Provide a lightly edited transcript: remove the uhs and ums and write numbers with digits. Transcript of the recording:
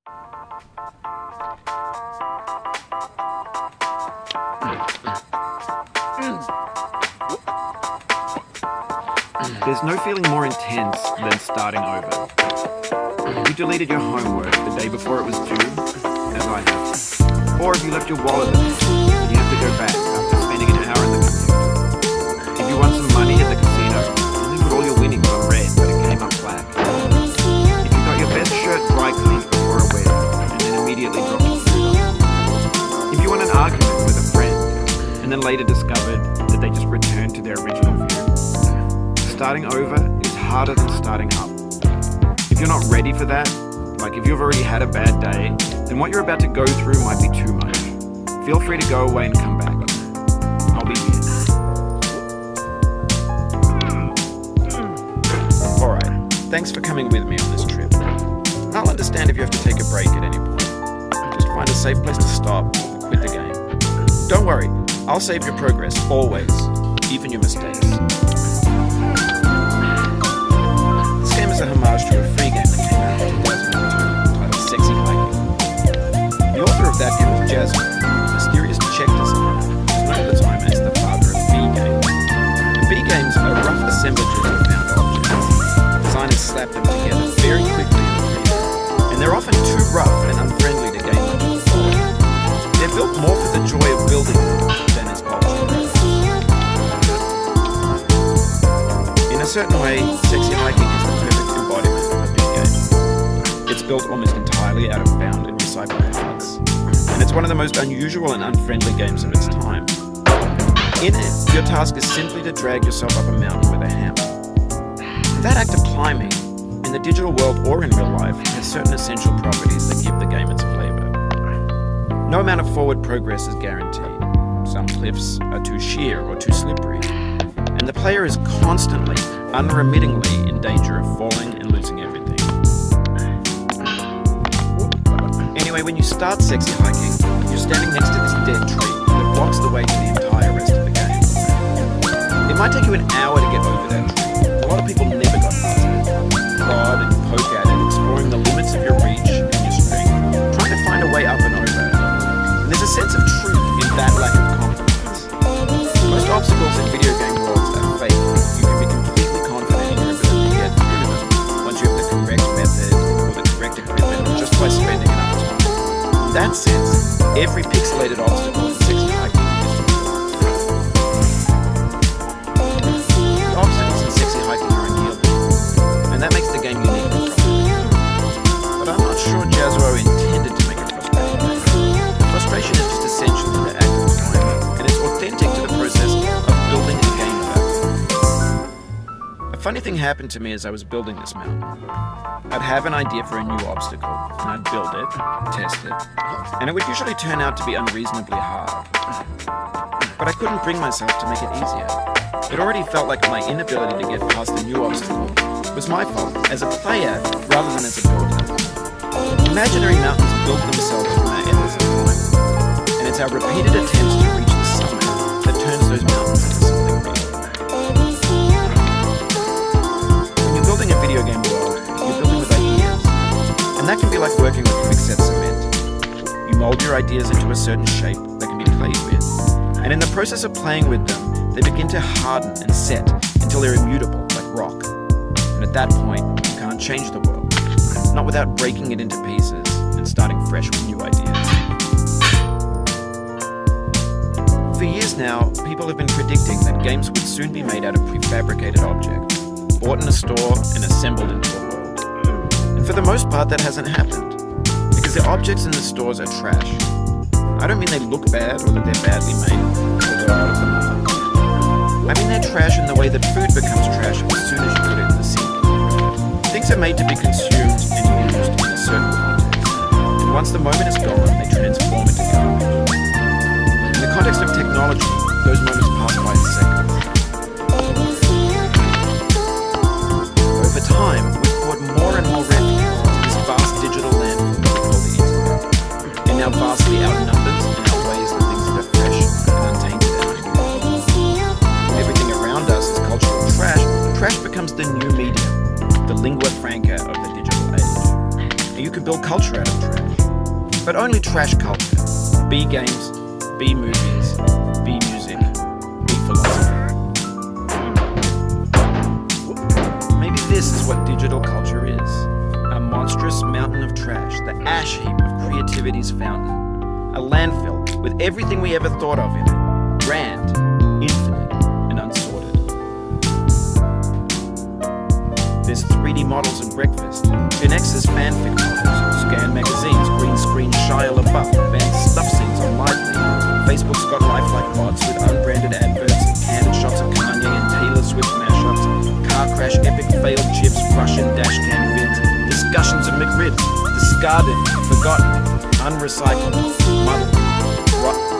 There's no feeling more intense than starting over. You deleted your homework the day before it was due, as I have. Or if you left your wallet at home, and you have to go back after spending an hour in the commute. If you won some money at the casino, you put all your winnings on red, but it came up black. If you got your best shirt dry cleaned before a wedding, and then immediately dropped your food on. If you won an argument with a friend, and then later discovered that they just returned to their original view. Starting over is harder than starting up. If you're not ready for that, like if you've already had a bad day, then what you're about to go through might be too much. Feel free to go away and come back. I'll be here. Alright, thanks for coming with me on this trip. I'll understand if you have to take a break at any point. Just find a safe place to stop or quit the game. Don't worry, I'll save your progress, always, even your mistakes. This game is a homage to a free game that came out in 2002 titled Sexy Hiking. The author of that game was Jazzo, a mysterious Czech designer who's known at the time as the father of B-games. B-games are rough assemblages of found objects. Designers slap them together very quickly in 3D, and they're often too rough and unfriendly to gain much of a following. They're built more for the joy of building than as objects. In a certain way, Sexy Hiking is the perfect embodiment of a B-game. It's built almost entirely out of found and recycled parts, and it's one of the most unusual and unfriendly games of its time. In it, your task is simply to drag yourself up a mountain with a hammer. That act of climbing, in the digital world or in real life, has certain essential properties that give the game its flavor. No amount of forward progress is guaranteed. Some cliffs are too sheer or too slippery, and the player is constantly, unremittingly in danger of falling and losing everything. Anyway, when you start Sexy Hiking, you're standing next to this dead tree that blocks the way to the entire rest of the game. It might take you an hour to get over that tree. A lot of people never got past it. Prod and poke at it, exploring the limits of your reach and your strength, trying to find a way up and over. And there's a sense of truth in that lack of compromise. Most obstacles in video game worlds are fake. You can be completely confident in your ability to get through them once you have the correct method or the correct equipment or just by spending enough time. In that sense, every pixelated obstacle in Sexy Hiking is real. The obstacles in Sexy Hiking are unyielding, and that makes the game unique and frustrating. But I'm not sure Jazzo intended to make it frustrating. Frustration is just essential to the act of climbing, and it's authentic to the process of building a game about. A funny thing happened to me as I was building this mountain. I'd have an idea for a new obstacle, and I'd build it, test it, and it would usually turn out to be unreasonably hard. But I couldn't bring myself to make it easier. It already felt like my inability to get past a new obstacle was my fault as a player rather than as a builder. Imaginary mountains build themselves from our endless climb, and it's our repeated attempts to reach the summit that turns those mountains into something real. When you're building a video game world, you're building with ideas, and that can be like working with quickset cement. You mold your ideas into a certain shape that can be played with, and in the process of playing with them, they begin to harden and set until they're immutable, like rock. And at that point, you can't change the world, not without breaking it into pieces and starting fresh with new ideas. For years now, people have been predicting that games would soon be made out of prefabricated objects, bought in a store and assembled into a world. And for the most part, that hasn't happened, because the objects in the stores are trash. I don't mean they look bad or that they're badly made or they're out of the mark. I mean they're trash in the way that food becomes trash as soon as you put it in the sink. Things are made to be consumed and used in a certain context, and once the moment is gone, they transform into garbage. In the context of technology, those moments pass by in seconds. Over time, we've poured more and more refuge into this vast digital landfill we call the internet. It now vastly outnumbers and outweighs the things that are fresh and untainted and unused. When everything around us is cultural trash, trash becomes the new medium, the lingua franca of the digital age. And you could build culture out of trash. But only trash culture. B games, B movies, B music, B philosophy. Maybe this is what digital culture is. A monstrous mountain of trash, the ash heap of creativity's fountain. A landfill with everything we ever thought of in it. Grand, infinite, and unsorted. There's 3D models of breakfast, Gen X's fanfic novels, scan magazines, green screen Shia LaBeouf, banned stuff scenes on Lively. Facebook's got lifelike bots with unbranded adverts, candid shots of Kanye and Taylor Swift mashups, car crash epic failed chips, Russian dashcam vids, discussions of McRib, discarded, forgotten, unrecycled, muddled, rotten.